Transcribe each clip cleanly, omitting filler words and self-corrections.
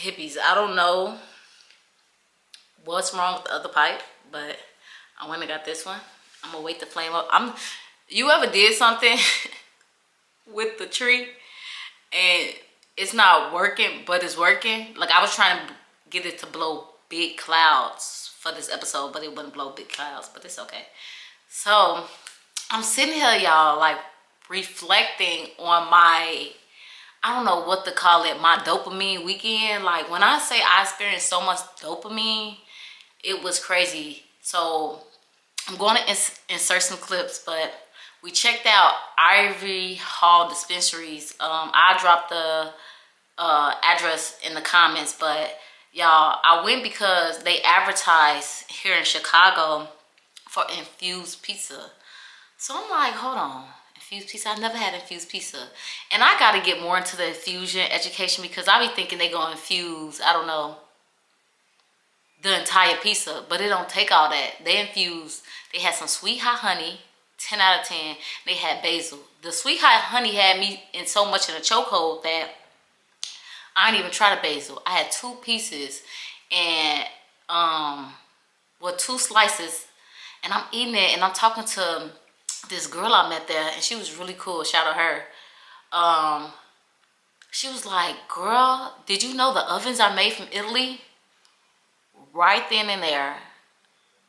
hippies. I don't know what's wrong with the other pipe, but I went and got this one. I'm gonna wait the flame up. You ever did something with the tree and it's not working, but it's working? Like I was trying to get it to blow big clouds for this episode, but it wouldn't blow big clouds, but it's okay. So I'm sitting here, y'all, like reflecting on my, I don't know what to call it, my dopamine weekend. Like when I say I experienced so much dopamine, it was crazy. So I'm going to insert some clips, but we checked out Ivory Hall dispensaries. I dropped the address in the comments, but y'all, I went because they advertise here in Chicago for infused pizza. So I'm like, hold on, infused pizza? I never had infused pizza. And I got to get more into the infusion education because I be thinking they going to infuse, I don't know, the entire pizza, but it don't take all that. They infuse, they had some sweet hot honey, 10 out of 10. They had basil. The sweet hot honey had me in so much in a chokehold that I didn't even try the basil. I had 2 pieces and, well, 2 slices, and I'm eating it, and I'm talking to this girl I met there, and she was really cool. Shout out her. She was like, girl, did you know the ovens are made from Italy? Right then and there,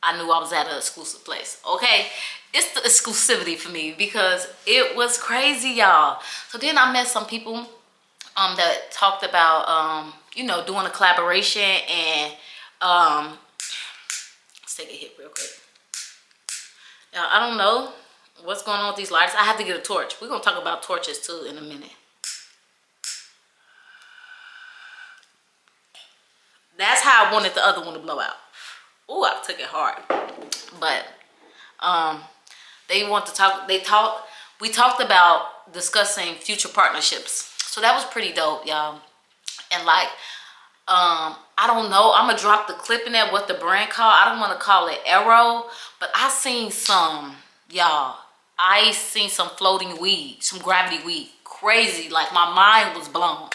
I knew I was at an exclusive place. Okay, it's the exclusivity for me because it was crazy, y'all. So then I met some people that talked about you know, doing a collaboration, and let's take a hit real quick. Now, I don't know what's going on with these lights. I have to get a torch. We're gonna talk about torches too in a minute. That's how I wanted the other one to blow out. Ooh, I took it hard. But they want to talk, we talked about discussing future partnerships. So that was pretty dope, y'all. And like, I don't know, I'm gonna drop the clip in there, what the brand called. I don't want to call it Arrow, but I seen some, y'all, I seen some floating weed, some gravity weed. Crazy, like my mind was blown.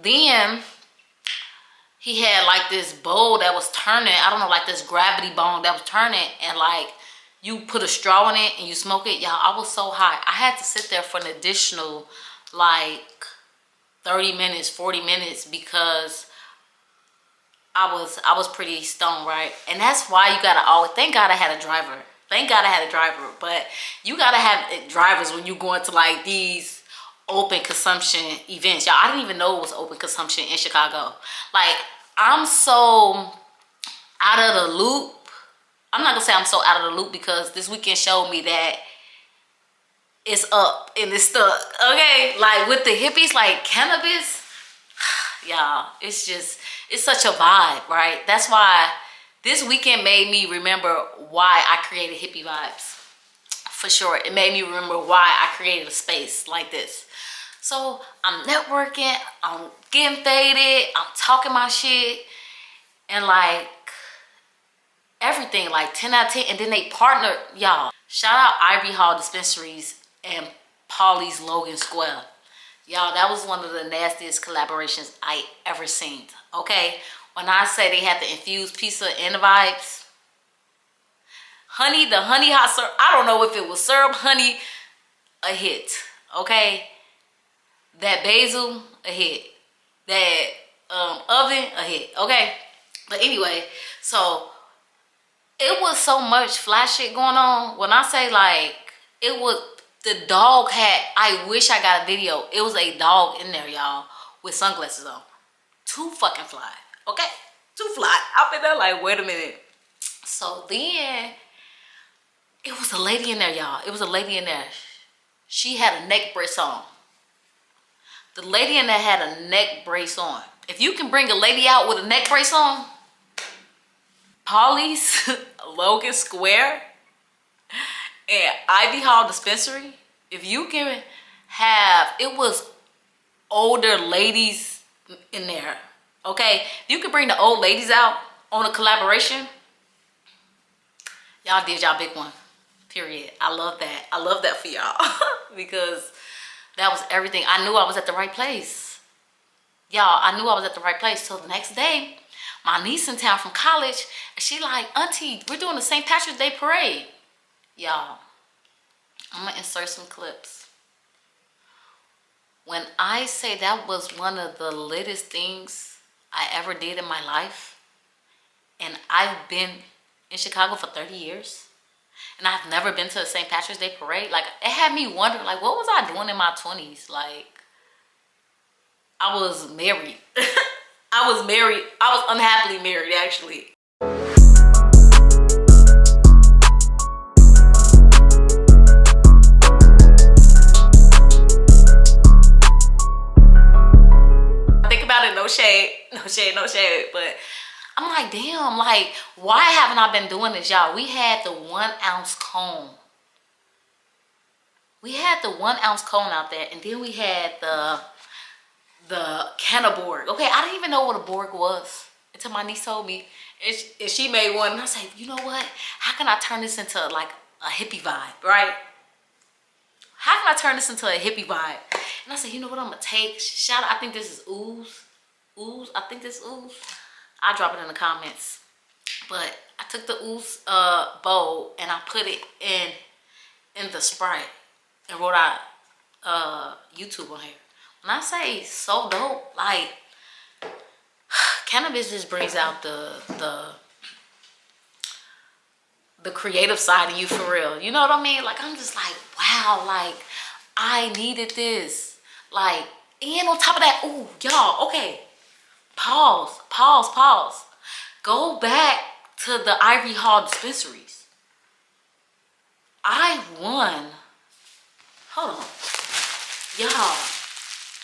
Then he had like this bowl that was turning, I don't know, like this gravity bong that was turning, and like you put a straw in it and you smoke it. Y'all, I was so high. I had to sit there for an additional like 30 minutes, 40 minutes because I was pretty stoned, right? And that's why you gotta always, thank God I had a driver. Thank God I had a driver, but you gotta have drivers when you go into like these open consumption events. Y'all, I didn't even know it was open consumption in Chicago. Like, I'm so out of the loop. I'm not gonna say I'm so out of the loop because this weekend showed me that it's up and it's stuck. Okay, like with the hippies, like cannabis, y'all, it's such a vibe, right? That's why this weekend made me remember why I created hippie vibes. For sure, it made me remember why I created a space like this. So I'm networking, I'm getting faded, I'm talking my shit, and like everything, like 10 out of 10. And then they partner, y'all. Shout out Ivory Hall dispensaries and Polly's Logan Square. Y'all, that was one of the nastiest collaborations I ever seen. Okay, when I say they had the infused pizza and the vibes, honey, the honey hot syrup, I don't know if it was syrup, honey, a hit. Okay, that basil, a hit. That oven, a hit. Okay, but anyway, so it was so much flash shit going on. When I say like, it was, the dog had, I wish I got a video. It was a dog in there, y'all, with sunglasses on. Too fucking fly. Okay, too fly. I've been there like, wait a minute. So then it was a lady in there, y'all. It was a lady in there. She had a neck brace on. The lady in there had a neck brace on. If you can bring a lady out with a neck brace on, Polly's Logan Square and Ivy Hall Dispensary, if you can have, it was older ladies in there, okay? If you can bring the old ladies out on a collaboration, y'all did y'all big one. Period. I love that. I love that for y'all because that was everything. I knew I was at the right place. Y'all, I knew I was at the right place. So the next day, my niece in town from college, and she like, Auntie, we're doing the St. Patrick's Day parade. Y'all, I'm gonna insert some clips. When I say that was one of the littest things I ever did in my life, and I've been in Chicago for 30 years, and I've never been to a St. Patrick's Day parade, like, it had me wondering, like, what was I doing in my 20s? Like, I was married. I was married. I was unhappily married, actually. Think about it, no shade, no shade, but I'm like, damn, like, why haven't I been doing this, y'all? We had the 1 ounce cone. We had the 1 ounce cone out there, and then we had the Cannaborg. Okay, I didn't even know what a Borg was until my niece told me, and she made one, and I said, you know what? How can I turn this into like a hippie vibe, right? How can I turn this into a hippie vibe? And I said, you know what I'm gonna take? Shout out, I think this is ooze. Ooze, I think this ooze. I'll drop it in the comments. But I took the ooze bowl and I put it in the Sprite and wrote out YouTube on here. When I say so dope, like, cannabis just brings out the creative side of you for real. You know what I mean? Like, I'm just like, wow, like, I needed this. Like, and on top of that, ooh, y'all, okay. Pause. Go back to the Ivory Hall dispensaries. I won. Hold on. Y'all,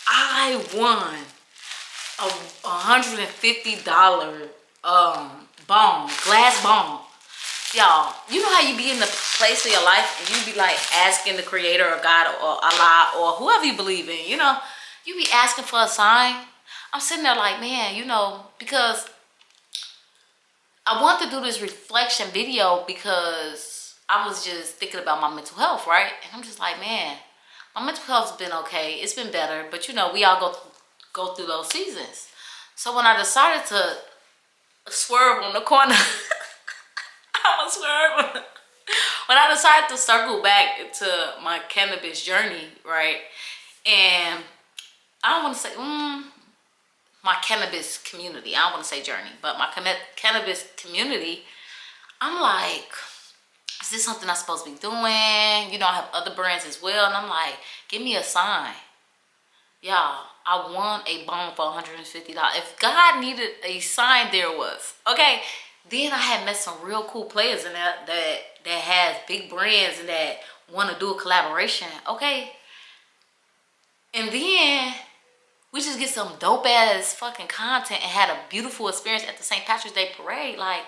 I won a $150 bong, glass bong. Y'all, you know how you be in the place of your life and you be like asking the creator or God or Allah or whoever you believe in, you know, you be asking for a sign. I'm sitting there like, man, you know, because I want to do this reflection video because I was just thinking about my mental health, right? And I'm just like, man, my mental health's been okay. It's been better, but you know, we all go through those seasons. So when I decided to swerve on the corner, I'm a swerve. When I decided to circle back into my cannabis journey, right? And I don't want to say, my cannabis community. I don't want to say journey, but my cannabis community, I'm like, is this something I'm supposed to be doing? You know, I have other brands as well. And I'm like, give me a sign. Y'all, I won a bong for $150. If God needed a sign, there was. Okay. Then I had met some real cool players in that has big brands and that want to do a collaboration. Okay. And then we just get some dope ass fucking content and had a beautiful experience at the St. Patrick's Day parade. Like,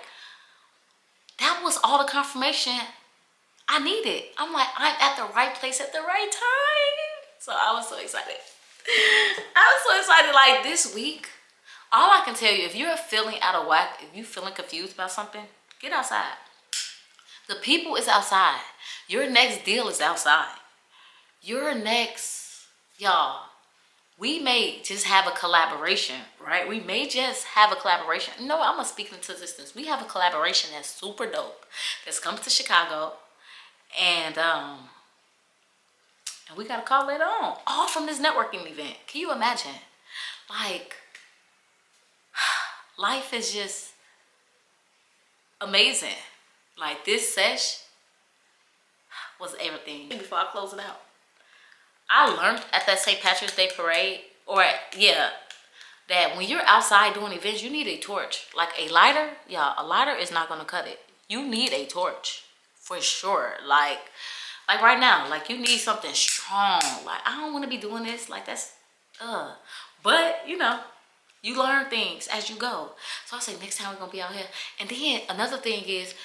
that was all the confirmation I needed. I'm like, I'm at the right place at the right time. So I was so excited. I was so excited. Like, this week, all I can tell you, if you're feeling out of whack, if you're feeling confused about something, get outside. The people is outside. Your next deal is outside. Your next, y'all, we may just have a collaboration, right? We may just have a collaboration. No, I'm gonna speak into existence. We have a collaboration that's super dope, that's coming to Chicago, and we got a call later on, all from this networking event. Can you imagine? Like, life is just amazing. Like, this sesh was everything. Before I close it out, I learned at that St. Patrick's Day parade, that when you're outside doing events, you need a torch. Like a lighter, a lighter is not gonna cut it. You need a torch for sure. Like right now, like, you need something strong. Like, I don't want to be doing this. Like, that's but you know, you learn things as you go. So I say, next time we're gonna be out here. And then another thing is,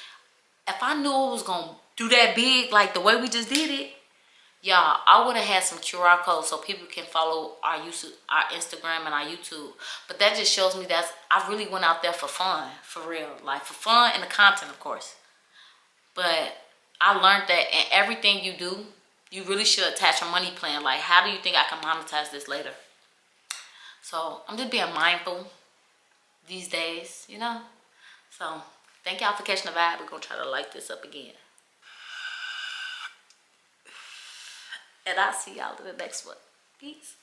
if I knew it was gonna do that big, like the way we just did it, Y'all, I would have had some QR codes so people can follow our YouTube, our Instagram and our YouTube. But that just shows me that I really went out there for fun, for real. Like for fun and the content, of course. But I learned that in everything you do, you really should attach a money plan. Like, how do you think I can monetize this later? So I'm just being mindful these days, you know? So thank y'all for catching the vibe. We're going to try to light this up again. And I'll see y'all in the next one. Peace.